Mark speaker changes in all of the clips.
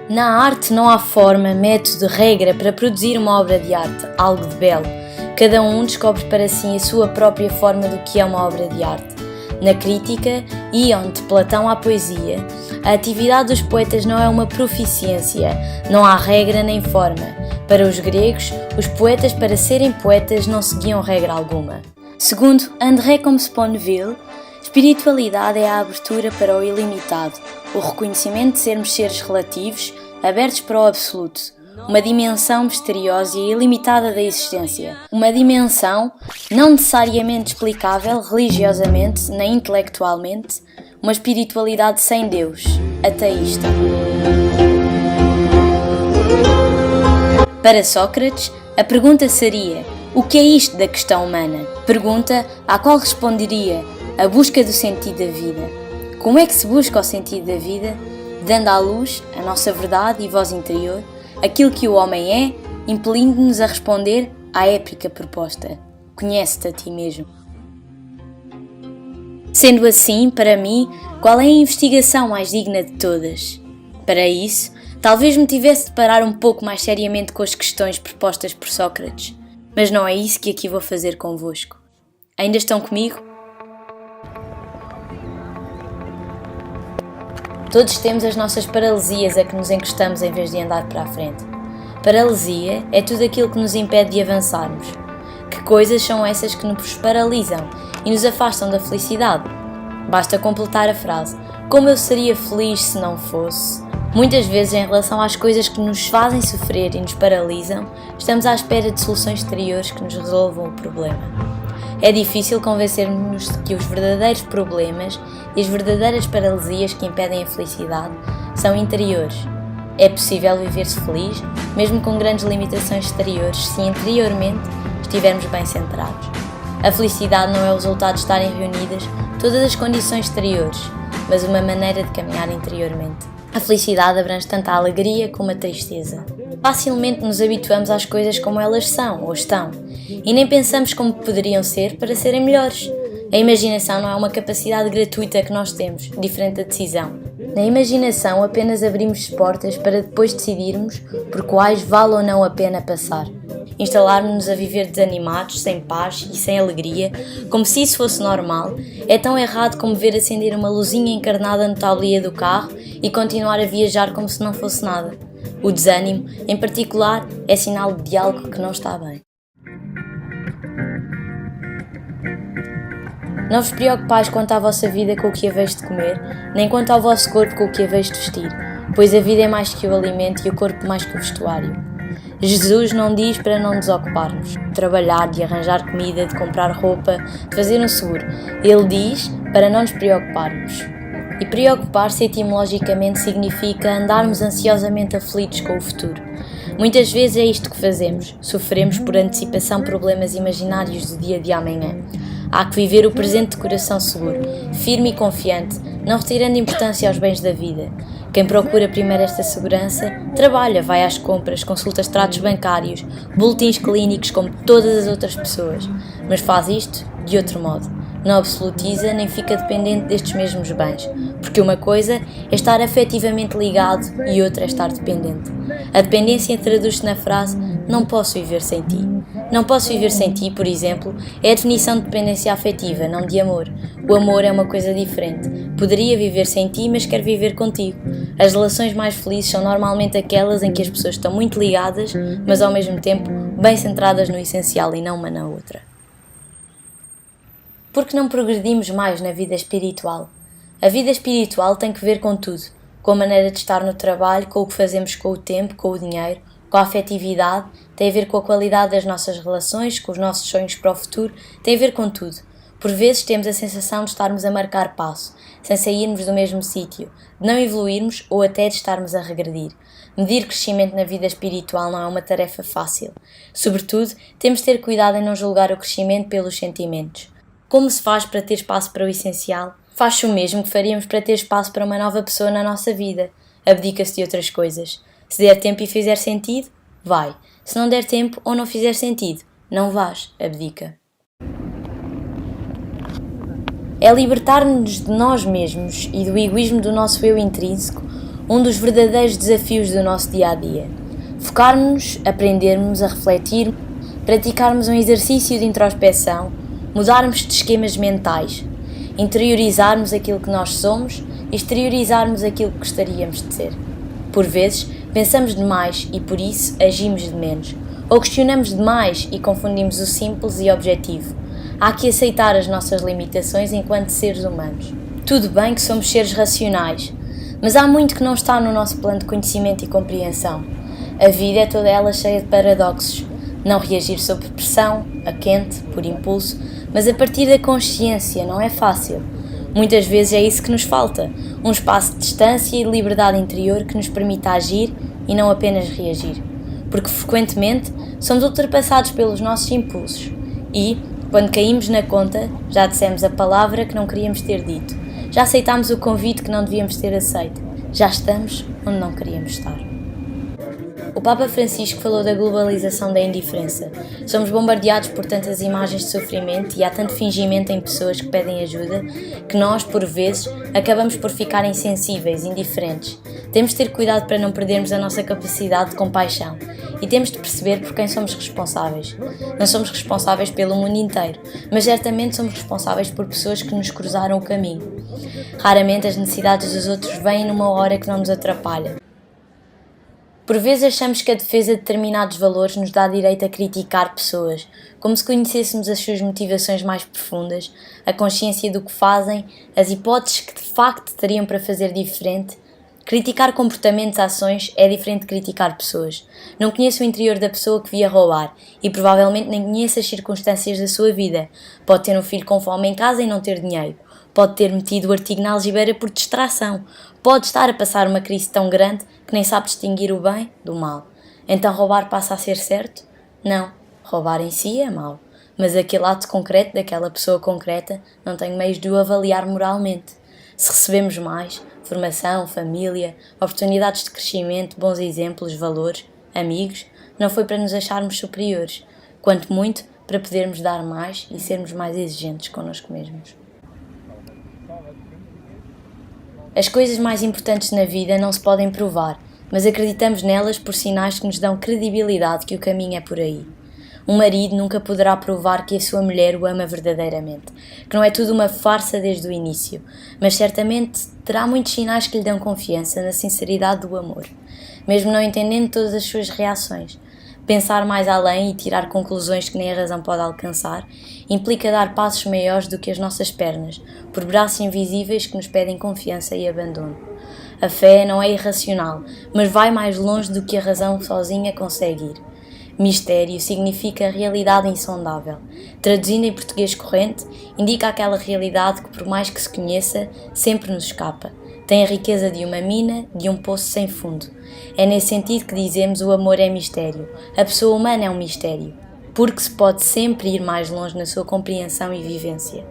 Speaker 1: Na arte não há forma, método, regra para produzir uma obra de arte, algo de belo. Cada um descobre para si a sua própria forma do que é uma obra de arte. Na crítica, e onde Platão há poesia, a atividade dos poetas não é uma proficiência, não há regra nem forma. Para os gregos, os poetas para serem poetas não seguiam regra alguma. Segundo André Comte-Sponville, espiritualidade é a abertura para o ilimitado, o reconhecimento de sermos seres relativos, abertos para o absoluto, uma dimensão misteriosa e ilimitada da existência, uma dimensão não necessariamente explicável religiosamente nem intelectualmente, uma espiritualidade sem Deus, ateísta. Para Sócrates, a pergunta seria: o que é isto da questão humana? Pergunta à qual responderia: a busca do sentido da vida. Como é que se busca o sentido da vida? Dando à luz a nossa verdade e voz interior, aquilo que o homem é, impelindo-nos a responder à épica proposta: conhece-te a ti mesmo. Sendo assim, para mim, qual é a investigação mais digna de todas? Para isso, talvez me tivesse de parar um pouco mais seriamente com as questões propostas por Sócrates, mas não é isso que aqui vou fazer convosco. Ainda estão comigo? Todos temos as nossas paralisias a que nos encostamos em vez de andar para a frente. Paralisia é tudo aquilo que nos impede de avançarmos. Que coisas são essas que nos paralisam e nos afastam da felicidade? Basta completar a frase: como eu seria feliz se não fosse? Muitas vezes, em relação às coisas que nos fazem sofrer e nos paralisam, estamos à espera de soluções exteriores que nos resolvam o problema. É difícil convencer-nos de que os verdadeiros problemas e as verdadeiras paralisias que impedem a felicidade são interiores. É possível viver-se feliz, mesmo com grandes limitações exteriores, se interiormente estivermos bem centrados. A felicidade não é o resultado de estarem reunidas todas as condições exteriores, mas uma maneira de caminhar interiormente. A felicidade abrange tanto a alegria como a tristeza. Facilmente nos habituamos às coisas como elas são ou estão, e nem pensamos como poderiam ser para serem melhores. A imaginação não é uma capacidade gratuita que nós temos, diferente da decisão. Na imaginação apenas abrimos portas para depois decidirmos por quais vale ou não a pena passar. Instalarmos-nos a viver desanimados, sem paz e sem alegria, como se isso fosse normal, é tão errado como ver acender uma luzinha encarnada no tablier do carro e continuar a viajar como se não fosse nada. O desânimo, em particular, é sinal de algo que não está bem. Não vos preocupais quanto à vossa vida com o que haveis de comer, nem quanto ao vosso corpo com o que haveis de vestir, pois a vida é mais que o alimento e o corpo mais que o vestuário. Jesus não diz para não nos ocuparmos, de trabalhar, de arranjar comida, de comprar roupa, de fazer um seguro. Ele diz para não nos preocuparmos. E preocupar-se etimologicamente significa andarmos ansiosamente aflitos com o futuro. Muitas vezes é isto que fazemos, sofremos por antecipação problemas imaginários do dia de amanhã. Há que viver o presente de coração seguro, firme e confiante, não retirando importância aos bens da vida. Quem procura primeiro esta segurança, trabalha, vai às compras, consulta extratos bancários, boletins clínicos como todas as outras pessoas, mas faz isto de outro modo. Não absolutiza nem fica dependente destes mesmos bens, porque uma coisa é estar afetivamente ligado e outra é estar dependente. A dependência traduz-se na frase: não posso viver sem ti. Não posso viver sem ti, por exemplo, é a definição de dependência afetiva, não de amor. O amor é uma coisa diferente. Poderia viver sem ti, mas quero viver contigo. As relações mais felizes são normalmente aquelas em que as pessoas estão muito ligadas, mas ao mesmo tempo bem centradas no essencial e não uma na outra. Por que não progredimos mais na vida espiritual? A vida espiritual tem que ver com tudo, com a maneira de estar no trabalho, com o que fazemos com o tempo, com o dinheiro, com a afetividade, tem a ver com a qualidade das nossas relações, com os nossos sonhos para o futuro, tem a ver com tudo. Por vezes temos a sensação de estarmos a marcar passo, sem sairmos do mesmo sítio, de não evoluirmos ou até de estarmos a regredir. Medir crescimento na vida espiritual não é uma tarefa fácil. Sobretudo, temos de ter cuidado em não julgar o crescimento pelos sentimentos. Como se faz para ter espaço para o essencial? Faz-se o mesmo que faríamos para ter espaço para uma nova pessoa na nossa vida. Abdica-se de outras coisas. Se der tempo e fizer sentido, vai. Se não der tempo ou não fizer sentido, não vás, abdica. É libertar-nos de nós mesmos e do egoísmo do nosso eu intrínseco um dos verdadeiros desafios do nosso dia-a-dia. Focarmos-nos, aprendermos a refletir, praticarmos um exercício de introspeção, mudarmos de esquemas mentais, interiorizarmos aquilo que nós somos e exteriorizarmos aquilo que gostaríamos de ser. Por vezes, pensamos demais e por isso agimos de menos, ou questionamos demais e confundimos o simples e objetivo. Há que aceitar as nossas limitações enquanto seres humanos. Tudo bem que somos seres racionais, mas há muito que não está no nosso plano de conhecimento e compreensão. A vida é toda ela cheia de paradoxos. Não reagir sob pressão, a quente, por impulso, mas a partir da consciência não é fácil. Muitas vezes é isso que nos falta, um espaço de distância e de liberdade interior que nos permita agir e não apenas reagir. Porque frequentemente somos ultrapassados pelos nossos impulsos e, quando caímos na conta, já dissemos a palavra que não queríamos ter dito, já aceitámos o convite que não devíamos ter aceito, já estamos onde não queríamos estar. O Papa Francisco falou da globalização da indiferença. Somos bombardeados por tantas imagens de sofrimento e há tanto fingimento em pessoas que pedem ajuda que nós, por vezes, acabamos por ficar insensíveis, indiferentes. Temos de ter cuidado para não perdermos a nossa capacidade de compaixão e temos de perceber por quem somos responsáveis. Não somos responsáveis pelo mundo inteiro, mas certamente somos responsáveis por pessoas que nos cruzaram o caminho. Raramente as necessidades dos outros vêm numa hora que não nos atrapalha. Por vezes achamos que a defesa de determinados valores nos dá direito a criticar pessoas, como se conhecêssemos as suas motivações mais profundas, a consciência do que fazem, as hipóteses que de facto teriam para fazer diferente. Criticar comportamentos, ações, é diferente de criticar pessoas. Não conheço o interior da pessoa que via roubar e provavelmente nem conheço as circunstâncias da sua vida. Pode ter um filho com fome em casa e não ter dinheiro. Pode ter metido o artigo na algibeira por distração. Pode estar a passar uma crise tão grande que nem sabe distinguir o bem do mal. Então roubar passa a ser certo? Não. Roubar em si é mau. Mas aquele ato concreto daquela pessoa concreta não tenho meios de o avaliar moralmente. Se recebemos mais, formação, família, oportunidades de crescimento, bons exemplos, valores, amigos, não foi para nos acharmos superiores, quanto muito para podermos dar mais e sermos mais exigentes connosco mesmos. As coisas mais importantes na vida não se podem provar, mas acreditamos nelas por sinais que nos dão credibilidade que o caminho é por aí. Um marido nunca poderá provar que a sua mulher o ama verdadeiramente, que não é tudo uma farsa desde o início, mas certamente terá muitos sinais que lhe dão confiança na sinceridade do amor, mesmo não entendendo todas as suas reações. Pensar mais além e tirar conclusões que nem a razão pode alcançar implica dar passos maiores do que as nossas pernas, por braços invisíveis que nos pedem confiança e abandono. A fé não é irracional, mas vai mais longe do que a razão sozinha consegue ir. Mistério significa realidade insondável. Traduzindo em português corrente, indica aquela realidade que, por mais que se conheça, sempre nos escapa. Tem a riqueza de uma mina, de um poço sem fundo. É nesse sentido que dizemos o amor é mistério. A pessoa humana é um mistério, porque se pode sempre ir mais longe na sua compreensão e vivência.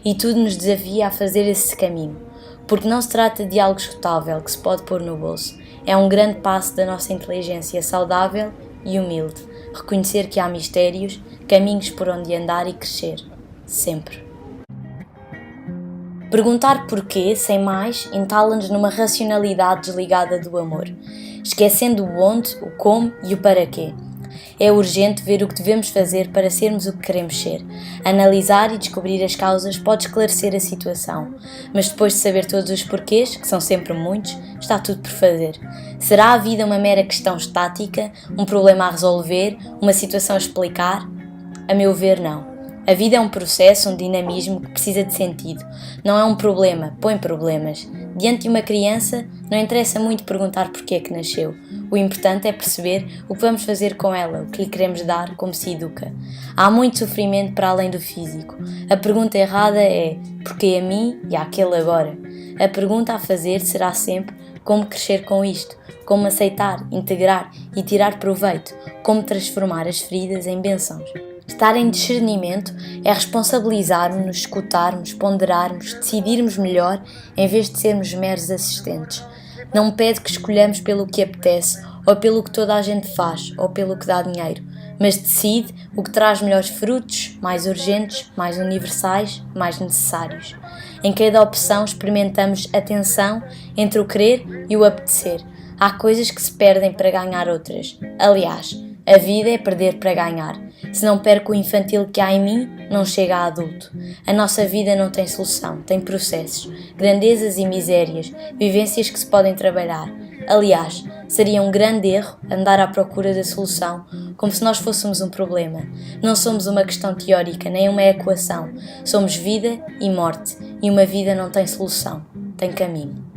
Speaker 1: E tudo nos desafia a fazer esse caminho, porque não se trata de algo esgotável que se pode pôr no bolso. É um grande passo da nossa inteligência saudável e humilde, reconhecer que há mistérios, caminhos por onde andar e crescer, sempre. Perguntar porquê, sem mais, entala-nos numa racionalidade desligada do amor, esquecendo o onde, o como e o para quê. É urgente ver o que devemos fazer para sermos o que queremos ser. Analisar e descobrir as causas pode esclarecer a situação, mas depois de saber todos os porquês, que são sempre muitos, está tudo por fazer. Será a vida uma mera questão estática, um problema a resolver, uma situação a explicar? A meu ver, não. A vida é um processo, um dinamismo que precisa de sentido. Não é um problema, põe problemas. Diante de uma criança, não interessa muito perguntar porquê é que nasceu. O importante é perceber o que vamos fazer com ela, o que lhe queremos dar, como se educa. Há muito sofrimento para além do físico. A pergunta errada é porquê a mim e àquele agora? A pergunta a fazer será sempre como crescer com isto, como aceitar, integrar e tirar proveito, como transformar as feridas em bênçãos. Estar em discernimento é responsabilizarmos-nos, escutarmos, ponderarmos, decidirmos melhor em vez de sermos meros assistentes. Não pede que escolhamos pelo que apetece, ou pelo que toda a gente faz, ou pelo que dá dinheiro, mas decide o que traz melhores frutos, mais urgentes, mais universais, mais necessários. Em cada opção experimentamos a tensão entre o querer e o apetecer. Há coisas que se perdem para ganhar outras. Aliás, a vida é perder para ganhar. Se não perco o infantil que há em mim, não chega a adulto. A nossa vida não tem solução, tem processos, grandezas e misérias, vivências que se podem trabalhar. Aliás, seria um grande erro andar à procura da solução, como se nós fôssemos um problema. Não somos uma questão teórica, nem uma equação. Somos vida e morte, e uma vida não tem solução, tem caminho.